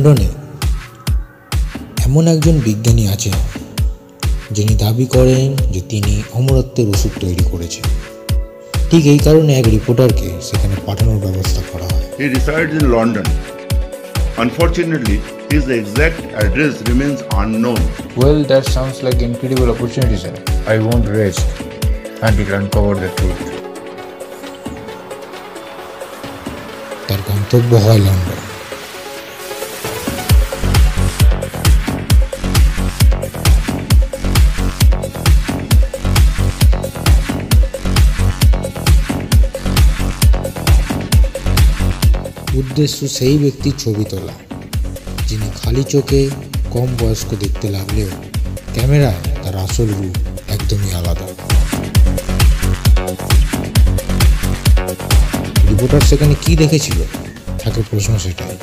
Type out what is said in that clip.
লন্ডনে এমন একজন বিজ্ঞানী আছেন যিনি দাবি করেন যে তিনি অমরত্বের ওষুধ তৈরি করেছেন। ঠিক এই কারণে এক রিপোর্টারকে সেখানে পাঠানোর ব্যবস্থা করা হয়। He resides in London. Unfortunately, his exact address remains unknown. Well, that sounds like incredible opportunity, sir. I won't rest until I uncover the truth. তার গন্তব্য হয় লন্ডন। উদ্দেশ্য সেই ব্যক্তির ছবি তোলা যিনি খালি চোখে কম বয়স্ক দেখতে লাগলেও ক্যামেরায় তার আসল রূপ একদমই আলাদা। রিপোর্টার সেখানে কি দেখেছিল? থাকে প্রশ্ন সেটাই।